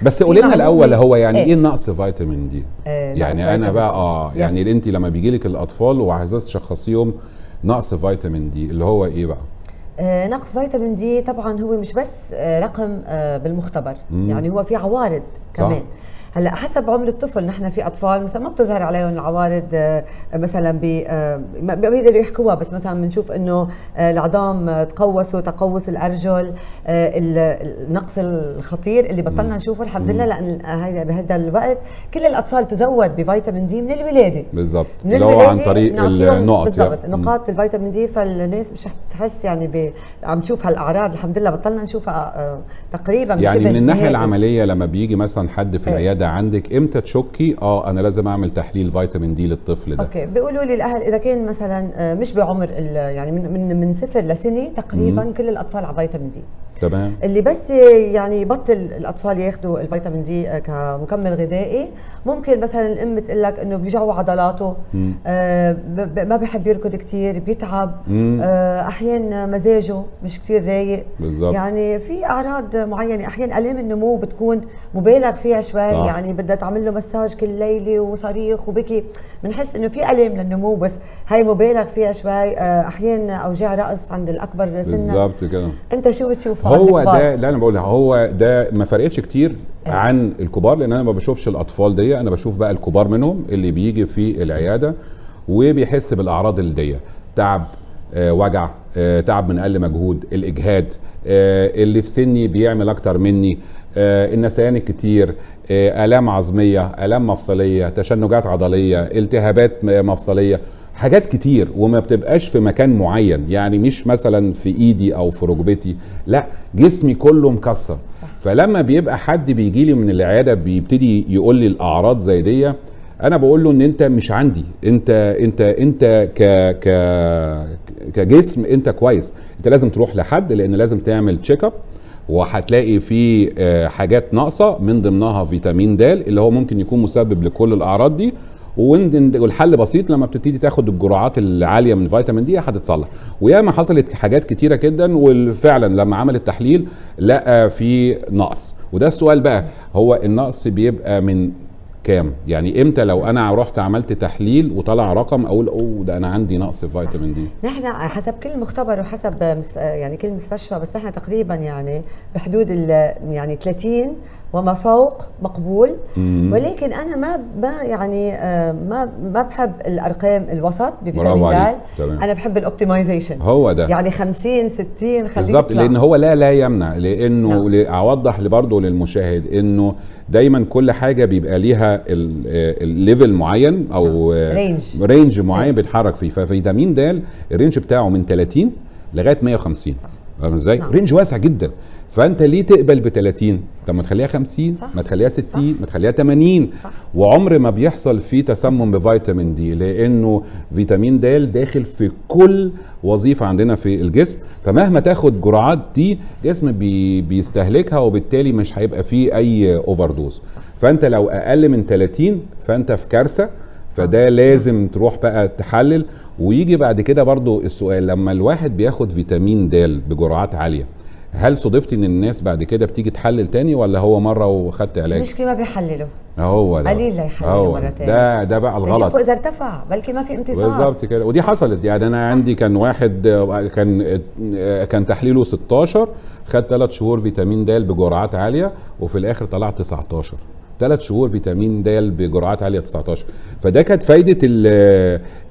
بس قولي لنا الاول هو يعني ايه نقص فيتامين دي؟ يعني انا بقى يعني انت لما بيجي لك الاطفال وعايزه تشخصيهم نقص فيتامين دي اللي هو ايه بقى؟ نقص فيتامين دي طبعا هو مش بس رقم بالمختبر، يعني هو في عوارض كمان. صح. هلا حسب عمر الطفل، نحن في اطفال مثلا ما بتظهر عليهم العوارض، مثلا ما بيقدروا يحكوها، بس مثلا بنشوف انه العظام تقوسوا، تقوس الارجل، النقص الخطير اللي بطلنا نشوفه الحمد لله، لان بهذا الوقت كل الاطفال تزود بفيتامين دي من الولاده. بالظبط، اللي هو عن طريق النقط. بالضبط، نقاط الفيتامين دي. فالناس مش تحس يعني عم تشوف هالاعراض، الحمد لله بطلنا نشوفها تقريبا يعني من الناحيه العمليه. لما بيجي مثلا حد في العياده عندك، امتى تشكي انا لازم اعمل تحليل فيتامين دي للطفل ده؟ اوكي، بيقولوا لي الاهل اذا كان مثلا مش بعمر يعني من 0 لسنه تقريبا كل الاطفال على فيتامين دي. تمام. اللي بس يعني بطل الاطفال ياخذوا الفيتامين دي كمكمل غذائي، ممكن مثلا الام تقول لك انه بيوجعوا عضلاته، ما بيحب يركض كثير، بيتعب، احيانا مزاجه مش كثير رايق. بالزبط. يعني في اعراض معينه، احيانا الام النمو بتكون مبالغ فيها شوي. صح. يعني بدها تعمل له مساج كل ليله وصريخ وبكي، بنحس انه في الام للنمو، بس هي مبالغ فيها شوي. احيانا اوجاع راس عند الاكبر سنا. بالظبط كده. انت شو بتشوف؟ هو ده اللي انا بقولها، هو ده ما فرقتش كتير عن الكبار، لان انا ما بشوفش الاطفال دي، انا بشوف بقى الكبار منهم اللي بيجي في العياده وبيحس بالاعراض اللي تعب، وجع، تعب من اقل مجهود، الاجهاد، اللي في سني بيعمل اكتر مني، النسيان الكتير، الام عظميه، الام مفصليه، تشنجات عضليه، التهابات مفصليه، حاجات كتير، وما بتبقاش في مكان معين، يعني مش مثلا في ايدي او في ركبتي، لا جسمي كله مكسر. صح. فلما بيبقى حد بيجي لي من العياده بيبتدي يقول لي الاعراض زي دي، انا بقول له ان انت مش عندي، انت كجسم انت كويس، انت لازم تروح لحد، لان لازم تعمل تشيك اب، وهتلاقي في حاجات ناقصه من ضمنها فيتامين د اللي هو ممكن يكون مسبب لكل الاعراض دي، والحل بسيط، لما بتبتدي تاخد الجرعات العاليه من فيتامين دي هتتصلح. وياما حصلت حاجات كتيره جدا، وفعلا لما عمل التحليل لقى في نقص. وده السؤال بقى، هو النقص بيبقى من كام؟ يعني امتى لو انا رحت عملت تحليل وطلع رقم اقول ده انا عندي نقص في فيتامين دي؟ نحن حسب كل مختبر وحسب يعني كل مستشفى، بس نحن تقريبا يعني بحدود يعني 30 وما فوق مقبول. ولكن انا ما يعني ما بحب الارقام الوسط بفيتامين د، انا بحب الاوبتمايزيشن. هو ده يعني 50 60 خليه بالظبط، لان هو لا يمنع، لانه اوضح برضه للمشاهد انه دايما كل حاجه بيبقى ليها الليفل معين او رينج معين بيتحرك فيه. ففيتامين د الرينج بتاعه من 30 لغايه 150. صح. فاهم ازاي؟ رينج واسع جدا. فانت ليه تقبل ب 30؟ طب ما تخليها 50، ما تخليها 60، ما تخليها 80. صح. وعمر ما بيحصل فيه تسمم بفيتامين دي، لانه فيتامين د داخل في كل وظيفه عندنا في الجسم، فمهما تاخد جرعات دي جسم بيستهلكها، وبالتالي مش هيبقى فيه اي اوفر دوز. فانت لو اقل من 30 فانت في كارثه، فده لازم تروح بقى تحلل. ويجي بعد كده برضو السؤال، لما الواحد بياخد فيتامين د بجرعات عاليه، هل صدفتي ان الناس بعد كده بتيجي تحلل تاني، ولا هو مره وخدت علاج؟ مش كما بيحللوا، هو ده قليل ليحللوا مره تانية. ده بقى الغلط. شوفوا اذا ارتفع بلكي ما في امتصاص. بالظبط كده، ودي حصلت. يعني انا عندي كان واحد كان تحليله 16، خد 3 شهور فيتامين د بجرعات عاليه، وفي الاخر طلع 19. 3 شهور فيتامين د بجرعات عاليه 19. فده كانت فايده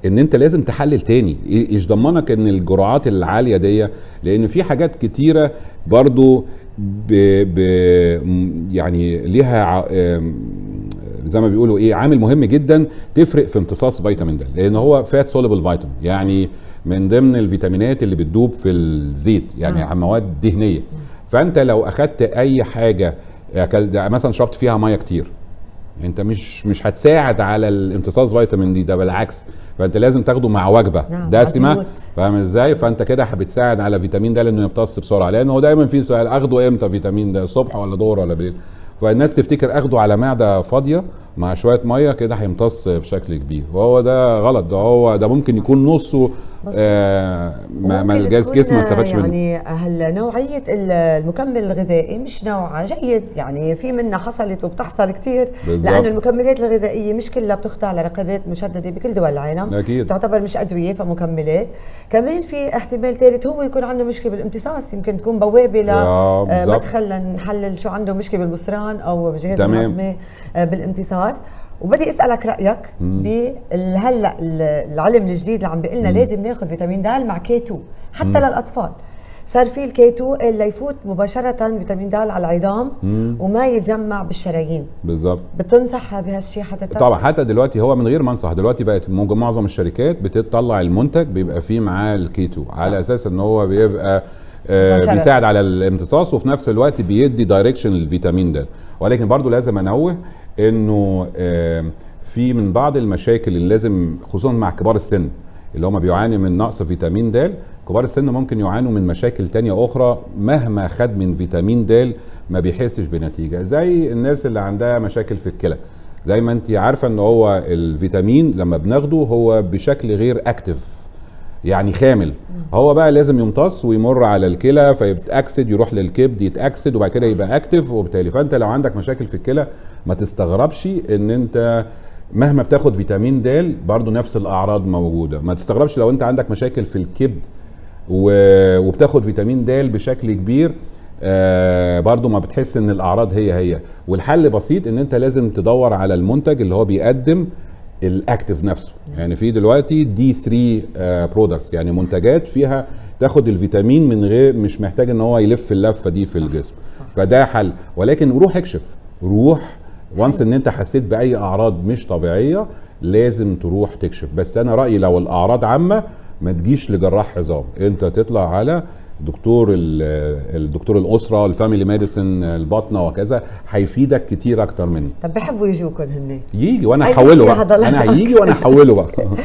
ان انت لازم تحلل تاني. ايش ضمنك ان الجرعات العاليه دي؟ لان في حاجات كتيره برضو يعني ليها زي ما بيقولوا عامل مهم جدا تفرق في امتصاص فيتامين د، لان هو فات سوليبل فيتامين، يعني من ضمن الفيتامينات اللي بتدوب في الزيت، يعني مواد دهنيه. فانت لو اخدت اي حاجه مثلا شربت فيها ميه كتير، انت مش هتساعد على الامتصاص فيتامين دي، ده بالعكس. فانت لازم تاخده مع وجبه دسمه، فاهم ازاي؟ فانت كده بتساعد على فيتامين د انه يمتص بسرعه، لانه هو دايما في سؤال، اخده امتى فيتامين د؟ الصبح ولا ظهر ولا بالليل؟ فالناس تفتكر اخده على معده فاضيه مع شويه ميه كده هيمتص بشكل كبير، وهو ده غلط. ده ممكن يكون نصه ما الجسم ما استفادش منه. يعني هل نوعيه المكمل الغذائي مش نوع جيد، يعني في منها حصلت وبتحصل كثير، لانه المكملات الغذائيه مش كلها بتخضع لرقابات مشدده بكل دول العالم، أكيد. تعتبر مش ادويه فمكملات. كمان في احتمال ثالث هو يكون عنده مشكله بالامتصاص، يمكن تكون بوابه لمدخل لنحلل شو عنده مشكله بالمصران او بجهاز الهضمي بالامتصاص. وبدي اسالك رايك بهلا العلم الجديد اللي عم بيقول لنا لازم ناخذ فيتامين د مع كي2 حتى للاطفال. صار في الكي2 اللي يفوت مباشره فيتامين د على العظام وما يتجمع بالشرايين. بالظبط. بتنصح بهالشيء حضرتك؟ طبعا، حتى دلوقتي هو من غير ما انصح، دلوقتي بقت معظم الشركات بتطلع المنتج بيبقى فيه معاه الكي2 على اساس ان هو بيبقى بيساعد على الامتصاص وفي نفس الوقت بيدي دايركشن للفيتامين د. ولكن برضو لازم انوه انه في من بعض المشاكل اللي لازم، خصوصا مع كبار السن اللي هم بيعاني من نقص فيتامين د. كبار السن ممكن يعانوا من مشاكل تانية اخرى مهما خد من فيتامين د ما بيحسش بنتيجة، زي الناس اللي عندها مشاكل في الكلى. زي ما انت عارفة ان هو الفيتامين لما بناخده هو بشكل غير اكتف، يعني خامل. هو بقى لازم يمتص ويمر على الكلى فيتاكسد، يروح للكبد يتاكسد وبعد كده يبقى اكتف. وبالتالي فانت لو عندك مشاكل في الكلى ما تستغربش ان انت مهما بتاخد فيتامين د برضو نفس الاعراض موجوده. ما تستغربش لو انت عندك مشاكل في الكبد وبتاخد فيتامين د بشكل كبير برضو ما بتحس ان الاعراض هي. والحل بسيط، ان انت لازم تدور على المنتج اللي هو بيقدم الاكتف نفسه. يعني في دلوقتي دي 3 برودكتس، يعني منتجات فيها تاخد الفيتامين من غير، مش محتاج ان هو يلف اللفه دي في الجسم. فده حل. ولكن روح اكشف، روح وانس ان انت حسيت باي اعراض مش طبيعيه لازم تروح تكشف. بس انا رايي لو الاعراض عامه ما تجيش لجراح عظام، انت تطلع على الدكتور الاسره، الفاميلي ميديسن، الباطنه وكذا، هيفيدك كتير اكتر مني. طب بحبوا يجوكم هن؟ يجي وانا احوله بقى، انا هيجي وانا احوله بقى